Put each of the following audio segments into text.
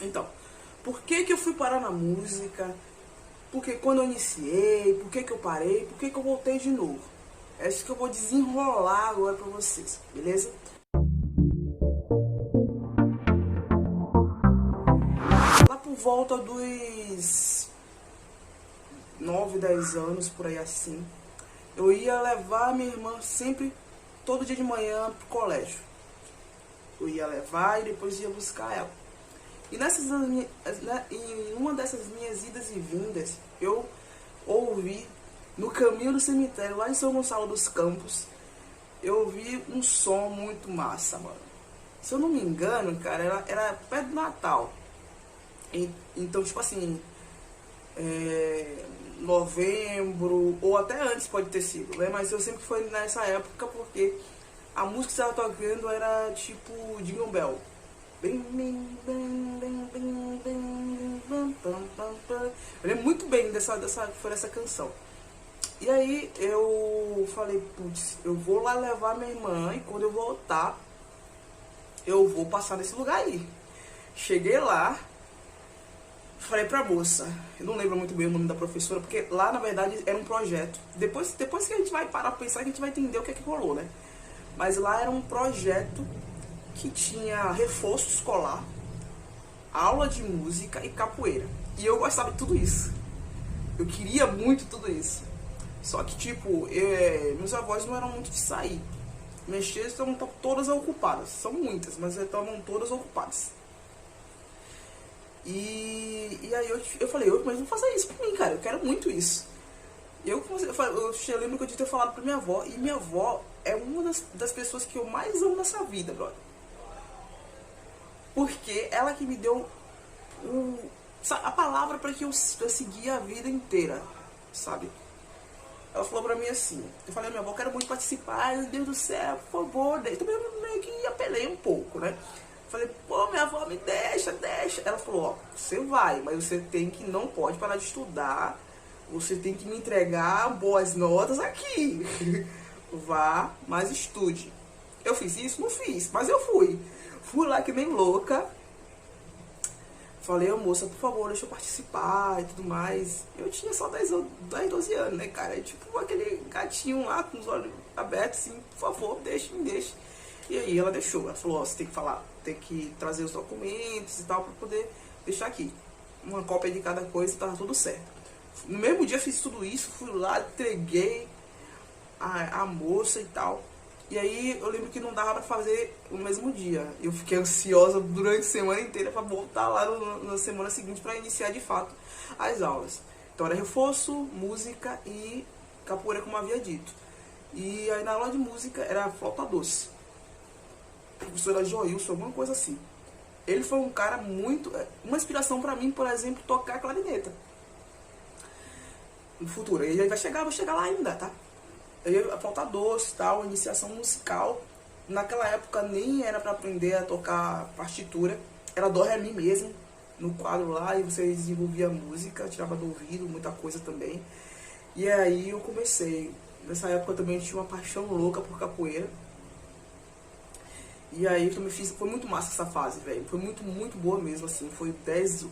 Então, por que eu fui parar na música? Porque quando eu iniciei, por que eu parei, por que eu voltei de novo? É isso que eu vou desenrolar agora pra vocês, beleza? Lá por volta dos 9, 10 anos, por aí assim, eu ia levar minha irmã sempre, todo dia de manhã, pro colégio. Eu ia levar e depois ia buscar ela. E em uma dessas minhas idas e vindas, eu ouvi, no caminho do cemitério, lá em São Gonçalo dos Campos, eu ouvi um som muito massa, mano. Se eu não me engano, cara, era perto do Natal. Então, tipo assim, novembro, ou até antes pode ter sido, né? Mas eu sempre fui nessa época porque a música que estava tocando era tipo Jingle Bell. Eu lembro muito bem dessa canção. E aí eu falei, putz, eu vou lá levar minha irmã e quando eu voltar, eu vou passar nesse lugar aí. Cheguei lá, falei pra moça, eu não lembro muito bem o nome da professora, porque lá na verdade era um projeto. Depois que a gente vai parar pra pensar, que a gente vai entender o que é que rolou, né? Mas lá era um projeto que tinha reforço escolar, aula de música e capoeira. E eu gostava de tudo isso. Eu queria muito tudo isso. Só que, tipo, meus avós não eram muito de sair. Minhas tias estavam todas ocupadas. São muitas, mas estavam todas ocupadas. E aí eu falei, mas vou fazer isso pra mim, cara. Eu quero muito isso. E eu lembro que eu tinha ter falado pra minha avó. E minha avó é uma das pessoas que eu mais amo nessa vida, brother. Porque ela que me deu a palavra para que eu seguir a vida inteira, sabe? Ela falou pra mim assim, eu falei, minha avó, quero muito participar, meu Deus do céu, por favor. Daí também eu meio que apelei um pouco, né? Falei, pô, minha avó, me deixa. Ela falou, ó, você vai, mas você não pode parar de estudar, você tem que me entregar boas notas aqui. Vá, mas estude. Eu fiz isso? Não fiz, mas eu fui. Fui lá que nem louca. Falei, ô moça, por favor, deixa eu participar e tudo mais. Eu tinha só 10, 12 anos, né, cara? Tipo aquele gatinho lá com os olhos abertos, assim, por favor, me deixe. E aí ela deixou. Ela falou, ó, você tem que falar, tem que trazer os documentos e tal pra poder deixar aqui. Uma cópia de cada coisa e tava tudo certo. No mesmo dia fiz tudo isso, fui lá, entreguei a moça e tal. E aí eu lembro que não dava pra fazer no mesmo dia. Eu fiquei ansiosa durante a semana inteira pra voltar lá na semana seguinte pra iniciar de fato as aulas. Então era reforço, música e capoeira, como havia dito. E aí na aula de música era flauta doce. O professor era Joilson, alguma coisa assim. Ele foi um cara muito... uma inspiração pra mim, por exemplo, tocar clarineta. No futuro. Ele vai chegar, vou chegar lá ainda, tá? A flauta doce e tal, iniciação musical. Naquela época nem era pra aprender a tocar partitura. Era dó, ré, mi mesmo, no quadro lá. E você desenvolvia música, tirava do ouvido, muita coisa também. E aí eu comecei. Nessa época também eu tinha uma paixão louca por capoeira. E aí eu também fiz, foi muito massa essa fase, velho. Foi muito, muito boa mesmo, assim. Foi 10,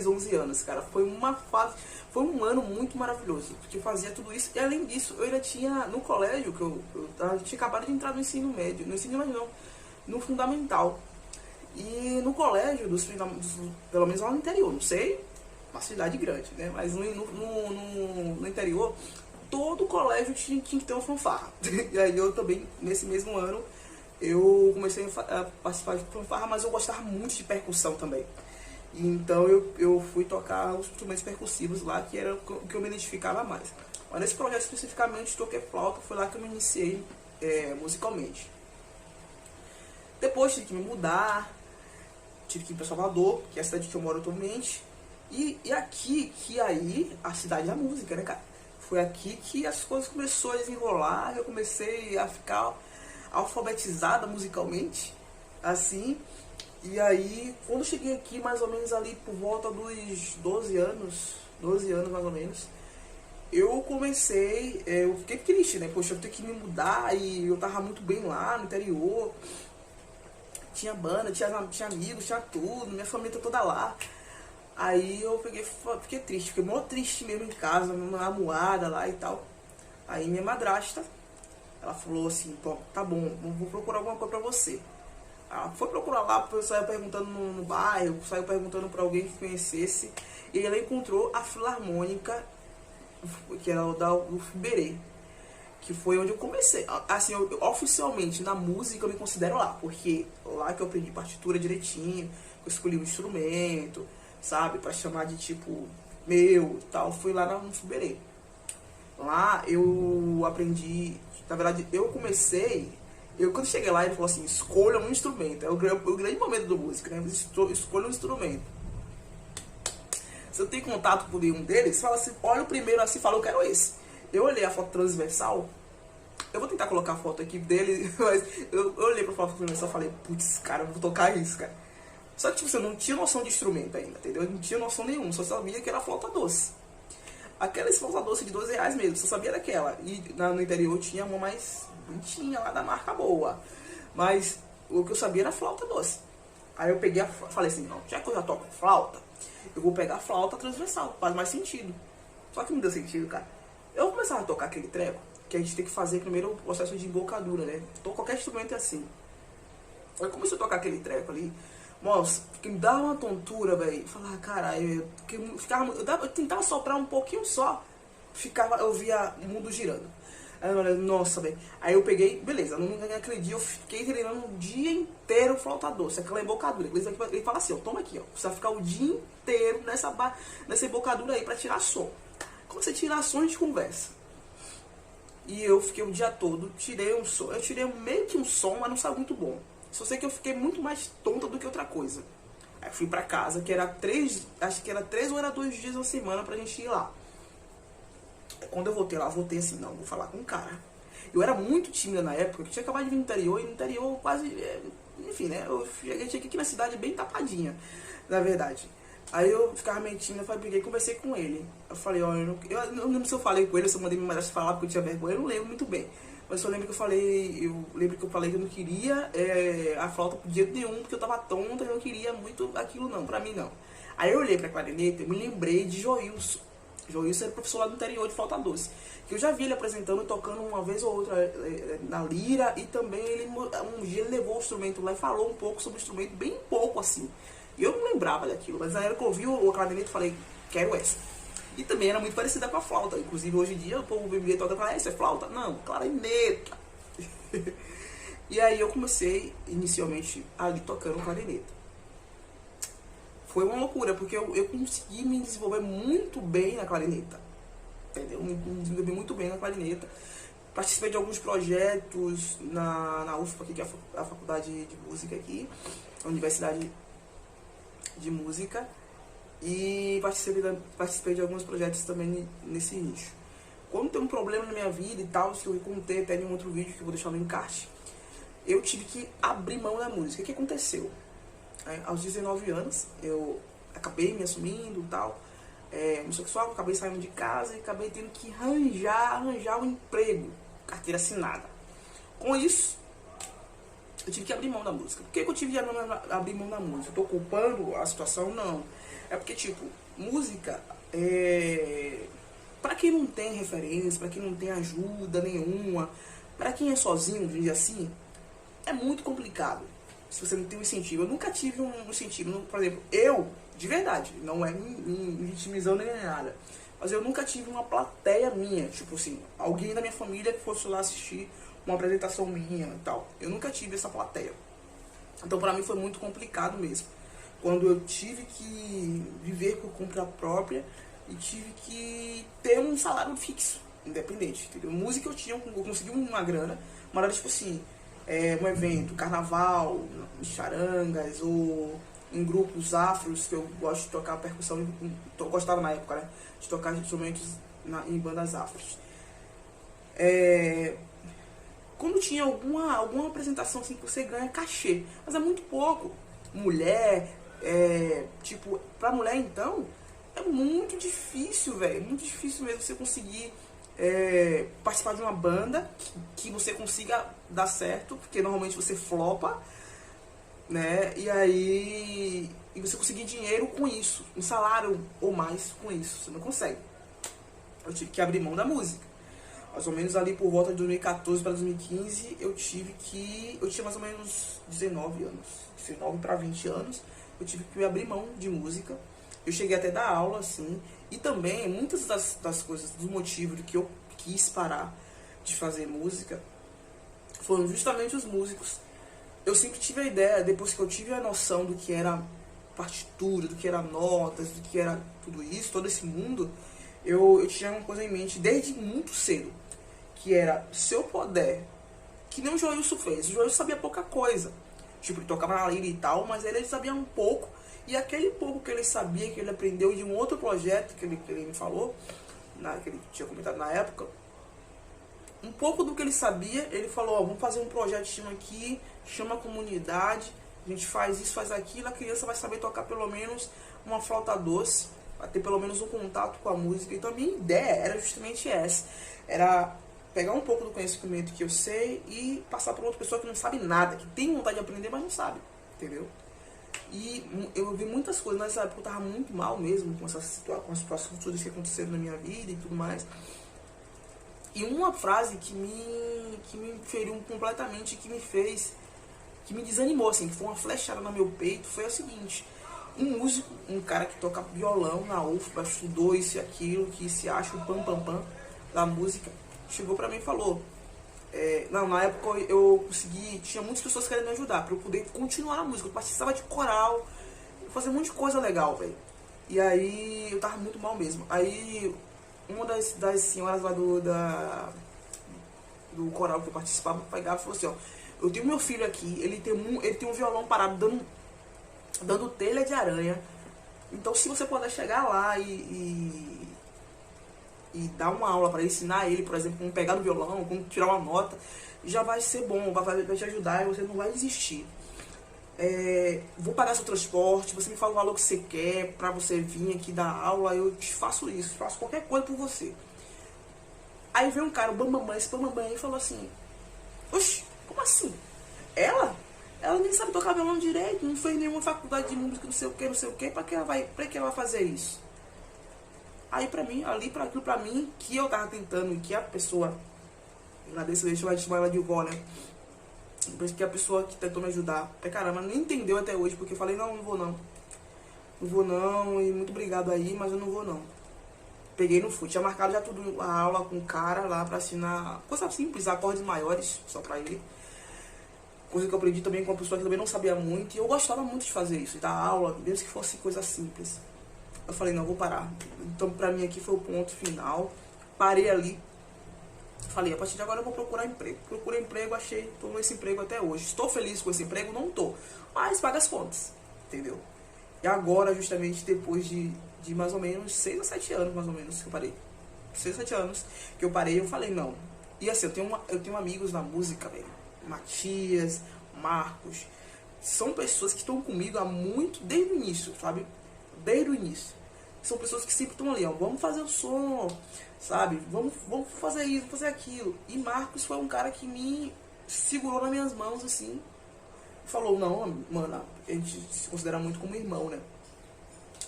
11 anos, cara. Foi uma fase, foi um ano muito maravilhoso. Porque eu fazia tudo isso. E além disso, eu ainda tinha, no colégio, que eu tinha acabado de entrar no ensino médio. No ensino médio não, no fundamental. E no colégio, pelo menos lá no interior, não sei, uma cidade grande, né? Mas no interior, todo colégio tinha que ter uma fanfarra. E aí eu também, nesse mesmo ano, eu comecei a participar de fanfarra, mas eu gostava muito de percussão também. Então eu fui tocar os instrumentos percussivos lá, que era o que eu me identificava mais. Mas nesse projeto especificamente, toquei flauta, foi lá que eu me iniciei musicalmente. Depois tive que me mudar, tive que ir para Salvador, que é a cidade que eu moro atualmente. E aqui, que aí, a cidade da música, né, cara? Foi aqui que as coisas começaram a desenrolar, eu comecei a ficar alfabetizada musicalmente, assim. E aí, quando eu cheguei aqui, mais ou menos ali por volta dos 12 anos mais ou menos, eu comecei, eu fiquei triste, né? Poxa, eu tenho que me mudar e eu tava muito bem lá no interior. tinha banda, tinha amigos, tinha tudo, minha família tá toda lá. Aí eu fiquei triste, fiquei mó triste mesmo em casa, uma amuada lá e tal. Aí minha madrasta, ela falou assim, pô, tá bom, vou procurar alguma coisa pra você. Ela foi procurar lá, saiu perguntando no bairro, saiu perguntando pra alguém que conhecesse. E ela encontrou a Filarmônica, que era da UFBerê, que foi onde eu comecei. Assim, oficialmente na música eu me considero lá, porque lá que eu aprendi partitura direitinho, eu escolhi um instrumento, sabe, pra chamar de tipo meu tal, fui lá na UFBerê. Lá eu aprendi, na verdade eu comecei, quando cheguei lá ele falou assim, escolha um instrumento, é o grande momento do músico, né, escolha um instrumento. Se eu tenho contato com nenhum deles, fala assim, olha o primeiro assim, fala, eu quero esse. Eu olhei a foto transversal, eu vou tentar colocar a foto aqui dele, mas eu olhei pra foto transversal e falei, putz, cara, eu vou tocar isso, cara. Só que tipo, você não tinha noção de instrumento ainda, entendeu? Eu não tinha noção nenhuma, só sabia que era flauta doce. Aquela flauta doce de 12 reais mesmo, só sabia daquela. E no interior tinha uma mais bonitinha lá da marca boa. Mas o que eu sabia era flauta doce. Aí eu peguei, falei assim, não, já que eu já toco flauta, eu vou pegar a flauta transversal, faz mais sentido. Só que não deu sentido, cara. Eu começava a tocar aquele treco, que a gente tem que fazer primeiro o processo de embocadura, né? Então qualquer instrumento é assim. Eu comecei a tocar aquele treco ali, nossa, que me dava uma tontura, velho. Falar, caralho, eu tentava soprar um pouquinho só, eu via o mundo girando. Aí eu falei, nossa, velho. Aí eu peguei, beleza, naquele dia eu fiquei treinando o dia inteiro flauta doce, aquela embocadura. Ele fala assim, ó, toma aqui, ó, você vai ficar o dia inteiro nessa embocadura aí pra tirar som. Quando você tirar som, a gente conversa. E eu fiquei o dia todo, tirei um som, eu tirei meio que um som, mas não saiu muito bom. Só sei que eu fiquei muito mais tonta do que outra coisa. Aí fui pra casa, que era 3, acho que era 3 ou era 2 dias na semana pra gente ir lá. Quando eu voltei lá, eu voltei assim, não, vou falar com um cara. Eu era muito tímida na época, que tinha acabado de vir no interior, e no interior quase, enfim, né, eu cheguei aqui na cidade bem tapadinha, na verdade. Aí eu ficava meio tímida, peguei e conversei com ele. Eu falei, ó, eu não lembro se eu falei com ele, se eu mandei minha madrasta falar porque eu tinha vergonha, eu não lembro muito bem. Mas eu lembro que eu falei que eu não queria a flauta por jeito nenhum, porque eu tava tonta e eu não queria muito aquilo não, pra mim não. Aí eu olhei pra clarineta e me lembrei de Joilson. Joilson era professor lá do interior de flauta doce. Que eu já vi ele apresentando e tocando uma vez ou outra na lira, e também um dia ele levou o instrumento lá e falou um pouco sobre o instrumento, bem pouco assim. E eu não lembrava daquilo, mas na hora que eu vi o clarinete eu falei, quero essa. E também era muito parecida com a flauta. Inclusive hoje em dia o povo bebia toca e fala, isso é flauta? Não, clarineta. E aí eu comecei inicialmente ali tocando clarineta. Foi uma loucura, porque eu consegui me desenvolver muito bem na clarineta. Entendeu? Me desenvolvi muito bem na clarineta. Participei de alguns projetos na UFPA, que é a faculdade de música aqui, a Universidade de Música. E participei de alguns projetos também nesse nicho. Quando tem um problema na minha vida e tal, que eu contei até em um outro vídeo que eu vou deixar no encarte, eu tive que abrir mão da música. O que aconteceu? Aos 19 anos, eu acabei me assumindo e tal, homossexual, acabei saindo de casa e acabei tendo que arranjar um emprego, carteira assinada. Com isso, eu tive que abrir mão da música. Por que eu tive que abrir mão da música? Eu tô culpando a situação? Não. É porque, tipo, música, pra quem não tem referência, pra quem não tem ajuda nenhuma, pra quem é sozinho, dizer assim, é muito complicado. Se você não tem um incentivo. Eu nunca tive um incentivo. Por exemplo, eu, de verdade, não é me vitimizando nem nada, mas eu nunca tive uma plateia minha, tipo assim, alguém da minha família que fosse lá assistir uma apresentação minha e tal. Eu nunca tive essa plateia. Então pra mim foi muito complicado mesmo. Quando eu tive que viver por conta própria e tive que ter um salário fixo, independente, entendeu? Música eu consegui uma grana, mas era tipo assim, um evento, carnaval, em charangas ou em grupos afros, que eu gosto de tocar percussão, eu gostava na época, né, de tocar instrumentos em bandas afros. Quando tinha alguma apresentação assim que você ganha cachê, mas é muito pouco. Mulher, tipo, pra mulher então, é muito difícil, velho, muito difícil mesmo você conseguir participar de uma banda que você consiga dar certo, porque normalmente você flopa. né? E você conseguir dinheiro com isso, um salário ou mais com isso, você não consegue. Eu tive que abrir mão da música. Mais ou menos ali por volta de 2014 para 2015, eu tinha mais ou menos 19 anos, 19 para 20 anos, eu tive que abrir mão de música. Eu cheguei até a dar aula, assim, e também muitas das coisas, dos motivos que eu quis parar de fazer música, foram justamente os músicos. Eu sempre tive a ideia, depois que eu tive a noção do que era partitura, do que era notas, do que era tudo isso, todo esse mundo, eu tinha uma coisa em mente desde muito cedo, que era, se eu puder, que nem o Joilson fez. O Joilson sabia pouca coisa, tipo, ele tocava na lira e tal, mas ele sabia um pouco, e aquele pouco que ele sabia, que ele aprendeu de um outro projeto que ele me falou, que ele tinha comentado na época, um pouco do que ele sabia, ele falou, ó, vamos fazer um projetinho aqui, chama a comunidade, a gente faz isso, faz aquilo, a criança vai saber tocar pelo menos uma flauta doce, vai ter pelo menos um contato com a música. Então a minha ideia era justamente essa, era pegar um pouco do conhecimento que eu sei e passar para outra pessoa que não sabe nada, que tem vontade de aprender, mas não sabe, entendeu? E eu vi muitas coisas, nessa época eu tava muito mal mesmo com as situações todas que aconteceram na minha vida e tudo mais. E uma frase que me feriu completamente, que me desanimou, assim, que foi uma flechada no meu peito, foi o seguinte: um músico, um cara que toca violão na UFBA, estudou isso e aquilo, que se acha o pam da música, chegou pra mim e falou, na época eu consegui, tinha muitas pessoas querendo me ajudar, pra eu poder continuar a música, eu participava de coral, eu fazia um monte de coisa legal, velho. E aí eu tava muito mal mesmo. Aí uma das senhoras lá do coral que eu participava, pegava e falou assim, ó, eu tenho meu filho aqui, ele tem um violão parado dando telha de aranha. Então se você puder chegar lá e dar uma aula para ensinar ele, por exemplo, como pegar no violão, como tirar uma nota, já vai ser bom, vai te ajudar e você não vai desistir. Vou pagar seu transporte, você me fala o valor que você quer pra você vir aqui dar aula, eu te faço isso, faço qualquer coisa por você. Aí veio um cara, o Bambamãe, esse Bambamãe, e falou assim, oxi, como assim? Ela nem sabe tocar violão direito, não fez nenhuma faculdade de música, não sei o que, pra que ela vai fazer isso? Aí pra mim, ali pra aquilo pra mim, que eu tava tentando, e que a pessoa, na desse deixa eu chamar ela de vó, né? Depois que a pessoa que tentou me ajudar, caramba, não entendeu até hoje, porque eu falei, não vou não. Não vou não, e muito obrigado aí, mas eu não vou não. Peguei e não fui. Tinha marcado já tudo, a aula com o cara lá pra assinar, coisa simples, acordes maiores, só pra ele. Coisa que eu aprendi também com uma pessoa que também não sabia muito, e eu gostava muito de fazer isso, de dar aula, mesmo que fosse coisa simples. Eu falei, não, vou parar. Então pra mim aqui foi o ponto final. Parei ali. Falei, a partir de agora eu vou procurar emprego. Procurei emprego, achei, tô nesse emprego até hoje. Estou feliz com esse emprego? Não tô. Mas paga as contas, entendeu? E agora, justamente depois de mais ou menos 6 a 7 anos, mais ou menos, que eu parei. 6 a 7 anos que eu parei, eu falei, não. E assim, eu tenho amigos na música, velho. Matias, Marcos. São pessoas que estão comigo há muito, desde o início, sabe? Desde o início. São pessoas que sempre estão ali, ó, vamos fazer o som, sabe? Vamos fazer isso, vamos fazer aquilo. E Marcos foi um cara que me segurou nas minhas mãos, assim. Falou, não, mano, a gente se considera muito como irmão, né?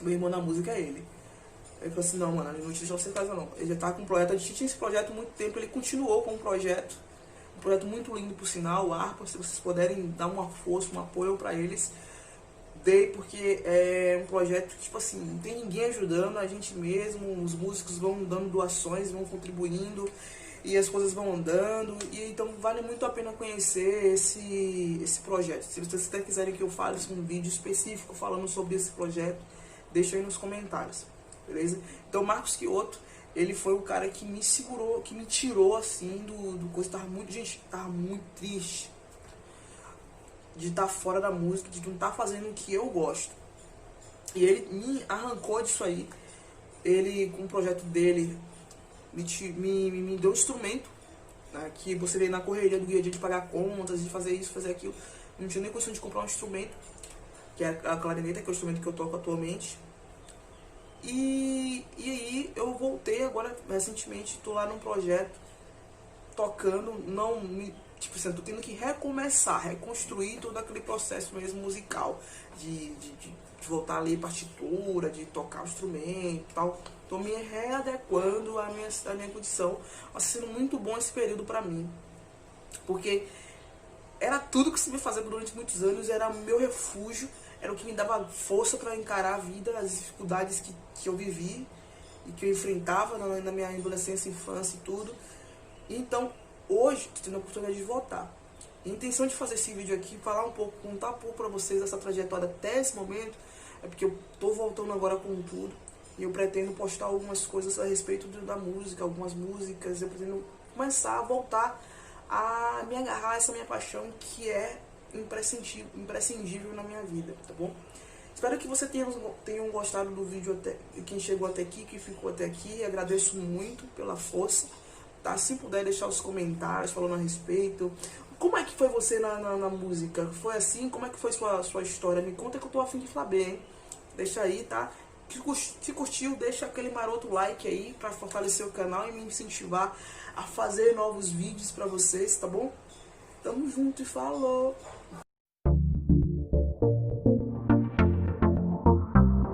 Meu irmão na música é ele. Ele falou assim, não, mano, não te deixou você casa não. Ele já tava com um projeto, a gente tinha esse projeto há muito tempo, ele continuou com o projeto. Um projeto muito lindo, por sinal, o Arpa, se vocês puderem dar uma força, um apoio pra eles, dei, porque é um projeto que, tipo assim, não tem ninguém ajudando, a gente mesmo, os músicos vão dando doações, vão contribuindo e as coisas vão andando, e então vale muito a pena conhecer esse projeto. Se vocês até quiserem que eu fale um vídeo específico falando sobre esse projeto, deixa aí nos comentários, beleza? Então Marcos Quioto, ele foi o cara que me segurou, que me tirou assim do coisa, tava muito triste de estar fora da música, de não estar fazendo o que eu gosto. E ele me arrancou disso aí. Ele, com o projeto dele, me deu um instrumento, né, que você vê na correria do dia a dia de pagar contas, de fazer isso, fazer aquilo. Não tinha nem questão de comprar um instrumento, que é a clarineta, que é o instrumento que eu toco atualmente. E aí eu voltei agora, recentemente, estou lá num projeto, tocando, Tipo assim, eu tô tendo que recomeçar, reconstruir todo aquele processo mesmo musical. De voltar a ler partitura, de tocar o instrumento e tal. Tô me readequando à minha condição. Mas tá sendo muito bom esse período pra mim. Porque era tudo que se me fazia durante muitos anos, era meu refúgio, era o que me dava força para encarar a vida, as dificuldades que eu vivi e que eu enfrentava na minha adolescência, infância e tudo. Então, hoje, estou tendo a oportunidade de voltar. A intenção de fazer esse vídeo aqui, falar um pouco, contar um pouco para vocês essa trajetória até esse momento, é porque eu tô voltando agora com tudo. E eu pretendo postar algumas coisas a respeito da música, algumas músicas. Eu pretendo começar a voltar a me agarrar a essa minha paixão que é imprescindível na minha vida, tá bom? Espero que vocês tenham gostado do vídeo, quem chegou até aqui, que ficou até aqui. Agradeço muito pela força, tá? Se puder deixar os comentários falando a respeito. Como é que foi você na música? Foi assim? Como é que foi sua história? Me conta que eu tô a fim de saber, hein? Deixa aí, tá? Se curtiu, deixa aquele maroto like aí pra fortalecer o canal e me incentivar a fazer novos vídeos pra vocês, tá bom? Tamo junto e falou!